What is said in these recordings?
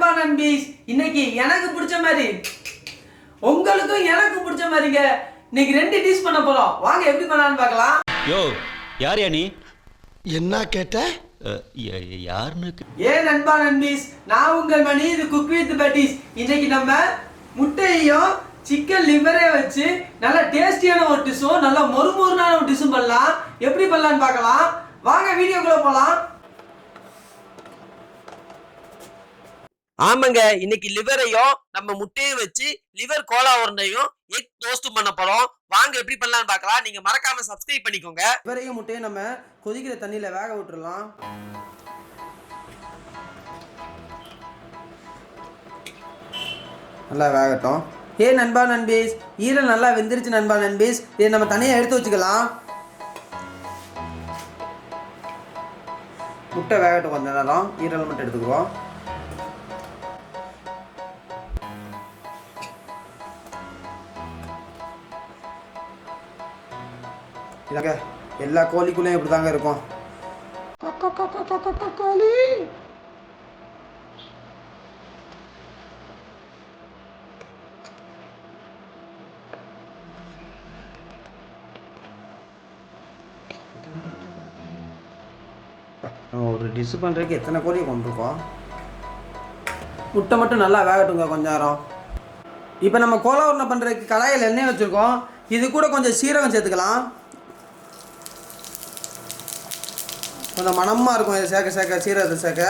நண்பா நண்பீஸ், இன்னைக்கு எனக்கு பிடிச்ச மாதிரி உங்களுக்கும் எனக்கு பிடிச்ச மாதிரிங்க இன்னைக்கு 2 டிஷ் பண்ண போறோம். வாங்க எப்படி பண்ணலாம்னு பார்க்கலாம். யோ யார் நீ? என்ன கேட்ட? யாருன்னு? நண்பா நண்பீஸ், நான் உங்கள் மணி, இது குக் வித் பட்டீஸ். இன்னைக்கு நம்ம முட்டையையும் சிக்கன் லிவரே வச்சு நல்ல டேஸ்டியான ஒரு டிஷ்ஷும் நல்ல மொறுமொறுனான ஒரு டிஷ்ஷும் பண்ணலாம். எப்படி பண்ணலாம்னு பார்க்கலாம். வாங்க வீடியோக்குள்ள போகலாம். ஆமாங்க, இன்னைக்கு லிவரையும் நம்ம முட்டையும் வச்சு லிவர் கோலா உருண்டையும் எக் டோஸ்டும் பண்ண போறோம். வாங்க எப்படி பண்ணலாம்னு பார்க்கலாம். நீங்க மறக்காம சப்ஸ்கிரைப் பண்ணிக்கோங்க. லிவரையும் முட்டையும் நம்ம கொதிக்கிற தண்ணியில வேக விட்டுறலாம். நல்லா வேகட்டும். நண்பா நண்பீஸ், ஈரல் நல்லா வெந்துருச்சு நண்பா நண்பீஸ். இதை நம்ம தனியாக எடுத்து வச்சுக்கலாம். முட்டை வேகட்டும் கொஞ்ச நேரம். ஈரல் மட்டும் எடுத்துக்குவோம். இதாங்க எல்லா கோழிக்குள்ளேயும் இப்படி தாங்க இருக்கும். கோழி ஒரு டிஷ் பண்ணுறதுக்கு எத்தனை கோழியை கொண்டிருக்கோம். முட்டை மட்டும் நல்லா வேகட்டுங்க கொஞ்ச நேரம். இப்போ நம்ம கோலா உருண்டை பண்ணுறதுக்கு கடாயில் எண்ணெய் வச்சுருக்கோம். இது கூட கொஞ்சம் சீரகம் சேர்த்துக்கலாம். கொஞ்சம் மணமாக இருக்கும் இது சேர்க்க சேர்க்க, சீரகத்தை சேர்க்க.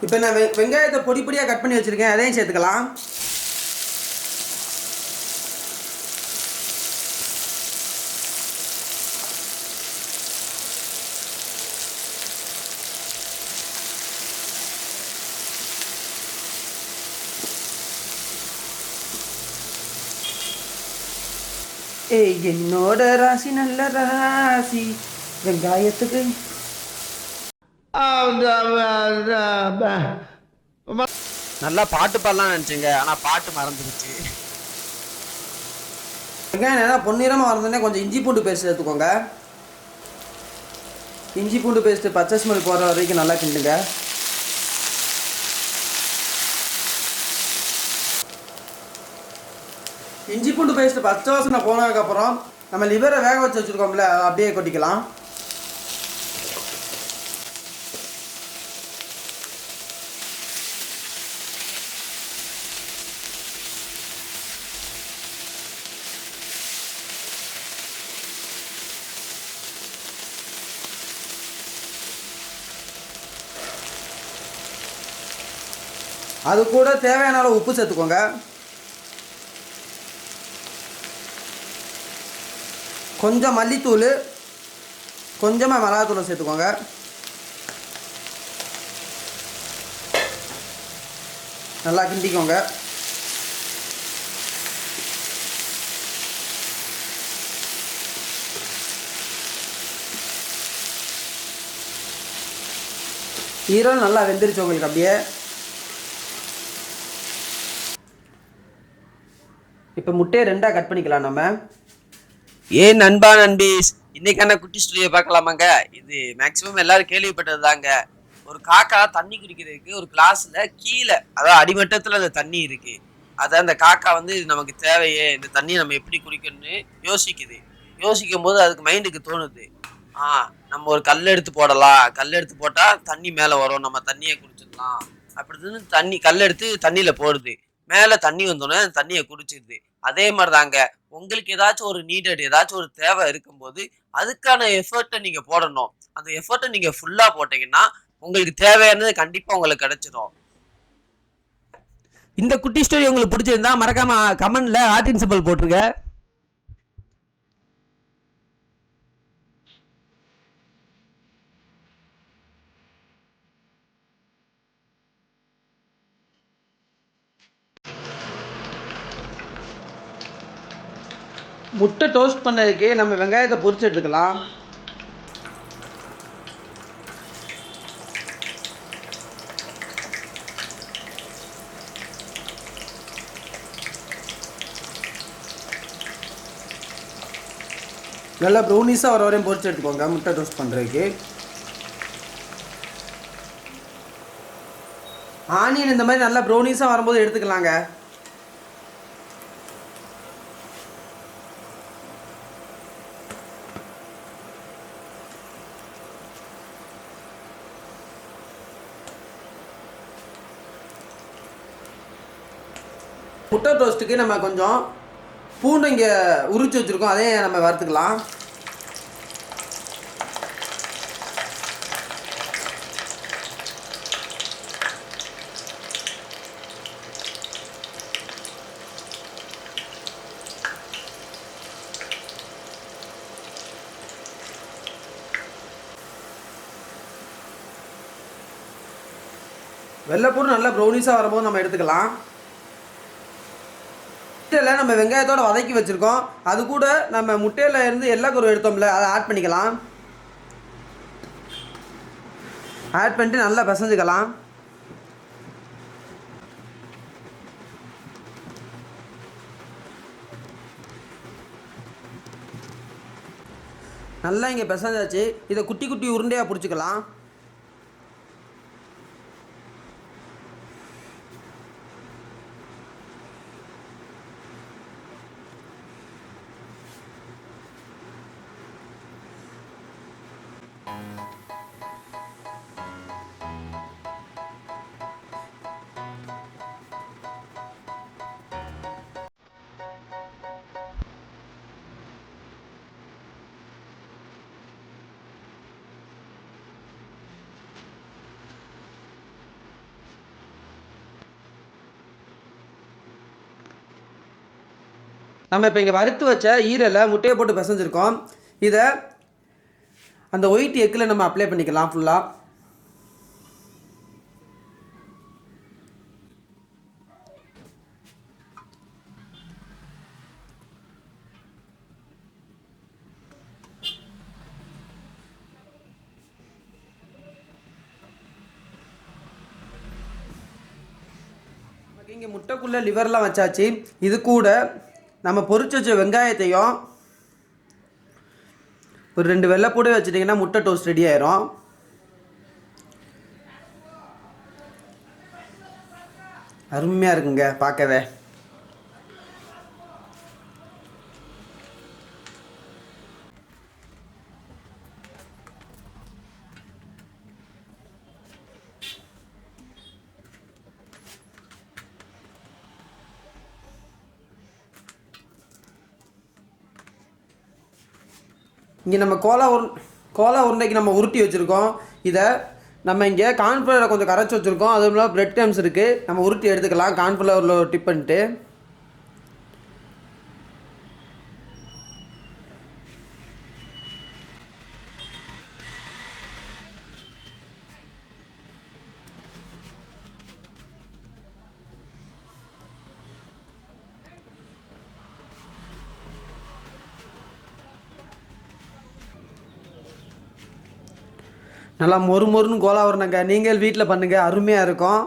இப்போ நான் வெங்காயத்தை பொடி பொடியாக கட் பண்ணி வச்சுருக்கேன், அதையும் சேர்த்துக்கலாம். என்னோட ராசி நல்ல ராசி. வெங்காயத்துக்கு நல்லா பாட்டு பாடலாம் நினைச்சேங்க, ஆனா பாட்டு மறந்துருச்சு. வெங்காயம் நல்லா பொன்னிறமாக வந்தோடனே கொஞ்சம் இஞ்சி பூண்டு பேஸ்ட் எடுத்துக்கோங்க. இஞ்சி பூண்டு பேஸ்ட்டு பச்சை ஸ்மெல் போகிற வரைக்கும் நல்லா கிண்டுங்க. இஞ்சி பூண்டு பேஸ்ட்டு பச்சை வாசனை போனதுக்கப்புறம் நம்ம லிவரை வேக வச்சு வச்சுருக்கோம்ல, அதை அப்படியே கொட்டிக்கலாம். அது கூட தேவையான அளவு உப்பு சேர்த்துக்கோங்க. கொஞ்சம் மல்லித்தூள், கொஞ்சமாக மிளகாத்தூளை சேர்த்துக்கோங்க. நல்லா கிண்டிக்கோங்க. ஈரல் நல்லா வெந்துருச்சு உங்களுக்கு. அப்படியே இப்போ முட்டையை 2ஆக கட் பண்ணிக்கலாம் நம்ம. நண்பா நண்பீஸ், இன்னைக்கான குட்டி ஸ்டோரியை பார்க்கலாமாங்க. இது மேக்சிமம் எல்லாரும் கேள்விப்பட்டது தாங்க. ஒரு காக்கா தண்ணி குடிக்கிறதுக்கு ஒரு கிளாஸ்ல கீழே, அதாவது அடிமட்டத்தில் அந்த தண்ணி இருக்கு. அதை அந்த காக்கா வந்து இது நமக்கு தேவையே, இந்த தண்ணியை நம்ம எப்படி குடிக்கணும்னு யோசிக்குது. யோசிக்கும் போது அதுக்கு மைண்டுக்கு தோணுது, நம்ம ஒரு கல் எடுத்து போடலாம், கல் எடுத்து போட்டா தண்ணி மேலே வரும், நம்ம தண்ணியை குடிச்சிடலாம் அப்படின்னு கல் எடுத்து தண்ணியில போடுது. மேலே தண்ணி வந்தோடனே அந்த தண்ணியை குடிச்சிடுது. அதே மாதிரி தாங்க, உங்களுக்கு ஏதாச்சும் ஒரு நீடட், ஏதாச்சும் ஒரு தேவை இருக்கும்போது அதுக்கான எஃபர்ட்டை நீங்க போடணும். அந்த எஃபர்ட்டை நீங்க ஃபுல்லா போட்டீங்கன்னா உங்களுக்கு தேவையானது கண்டிப்பா உங்களுக்கு கிடைச்சிடும். இந்த குட்டி ஸ்டோரி உங்களுக்கு பிடிச்சிருந்தா மறக்காம கமெண்ட்ல ஹார்ட்டின் சிம்பல் போட்டுருங்க. முட்டை டோஸ்ட் பண்ணதுக்கு நம்ம வெங்காயத்தை பொரிச்சு எடுத்துக்கலாம். நல்லா ப்ரௌனிஸாக வர வரையும் பொரிச்சு எடுத்துக்கோங்க முட்டை டோஸ்ட் பண்ணுறதுக்கு. ஆனியன் இந்த மாதிரி நல்லா ப்ரௌனிஸாக வரும்போது எடுத்துக்கலாங்க. முட்டை டோஸ்ட்டுக்கு நம்ம கொஞ்சம் பூண்டு இங்கே உரிச்சு வச்சுருக்கோம், அதே நம்ம வறுத்துக்கலாம். வெள்ளைப்பூண்டு நல்லா ப்ரௌனிஸாக வரும்போது நம்ம எடுத்துக்கலாம். முட்டையில் நம்ம வெங்காயத்தோடு வதக்கி வச்சுருக்கோம், அது கூட நம்ம முட்டையில் இருந்து எல்லக்கரு எடுத்தோம்ல அதை ஆட் பண்ணிக்கலாம். ஆட் பண்ணிட்டு நல்லா பிசைஞ்சுக்கலாம். நல்லா இங்கே பிசைஞ்சாச்சு. இதை குட்டி குட்டி உருண்டையாக பிடிச்சிக்கலாம். நம்ம இப்போ இங்கே வறுத்து வச்ச ஈரலை முட்டையை போட்டு பிசைஞ்சிருக்கோம். இதை அந்த ஒயிட் எக்கில் நம்ம அப்ளை பண்ணிக்கலாம் ஃபுல்லாக. இங்கே முட்டைக்குள்ளே லிவர்லாம் வச்சாச்சு. இது கூட நம்ம பொரிச்சு வச்ச வெங்காயத்தையும் ஒரு 2 வெள்ளைப்பூடு வச்சுட்டிங்கன்னா முட்டை டோஸ்ட் ரெடி ஆயிரும். அருமையாக இருக்குங்க பார்க்கவே. இங்கே நம்ம கோலா உருண்டைக்கு நம்ம உருட்டி வச்சுருக்கோம். இதை நம்ம இங்கே கார்ன்ஃப்ளவரை கொஞ்சம் கரைச்சி வச்சுருக்கோம், அதுவும் இல்லாமல் பிரெட் க்ரம்ஸ் இருக்குது, நம்ம உருட்டி எடுத்துக்கலாம் கார்ன்ஃப்ளவரில் டிப் பண்ணிட்டு. நல்லா மொறு மொறுன்னு கோலா உருண்டைங்க, நீங்கள் வீட்டில் பண்ணுங்கள், அருமையாக இருக்கும்.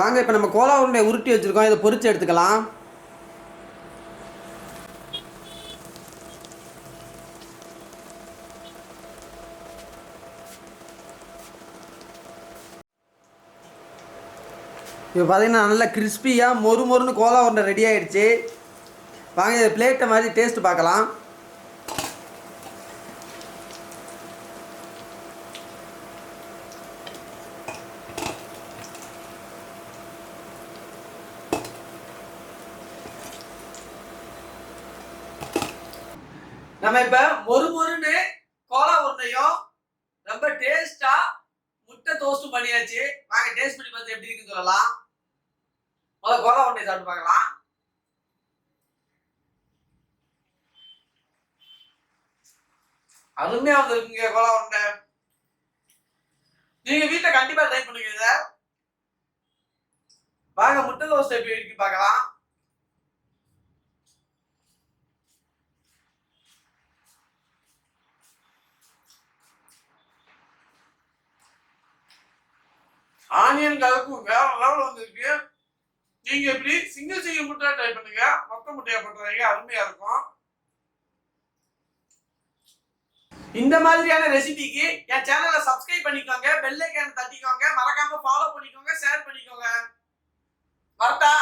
வாங்க இப்போ நம்ம கோலா உருண்டையை உருட்டி வச்சுருக்கோம், இதை பொரிச்சு எடுத்துக்கலாம். இப்போ பார்த்தீங்கன்னா நல்லா கிறிஸ்பியாக மொறு மொறுன்னு கோலா உருண்டை ரெடி ஆகிடுச்சு. வாங்க இதை பிளேட்டை மாதிரி டேஸ்ட்டு பார்க்கலாம். நம்ம இப்போ மொறு மொறுன்னு கோலா உருண்டையும் ரொம்ப டேஸ்ட்டாக முட்டை டோஸ்ட்டும் பண்ணியாச்சு. வாங்க டேஸ்ட் பண்ணி பார்த்து எப்படி இருக்குன்னு சொல்லலாம். முதல்ல கோலா உருண்டை சாப்பிட்டு பார்க்கலாம். அருமையா வந்துருக்குங்க கோலா உருண்டை. நீங்க வீட்டுல கண்டிப்பா ட்ரை பண்ணுங்க இத. வாங்க முட்டை டோஸ்ட் எப்படி இருக்கு பார்க்கலாம். ஆனியன் கலக்கும் வேற லெவல் வந்திருக்கு. நீங்க எப்படி சிங்கிள் முட்டையா ட்ரை பண்ணுங்க, மொத்த முட்டையா பண்றாங்க, அருமையா இருக்கும். இந்த மாதிரியான ரெசிபிக்கு என் சேனலை சப்ஸ்கிரைப் பண்ணிக்கோங்க, பெல் ஐகானை தட்டிக்கோங்க, மறக்காம ஃபாலோ பண்ணிக்கோங்க, ஷேர் பண்ணிக்கோங்க. வரட்டா?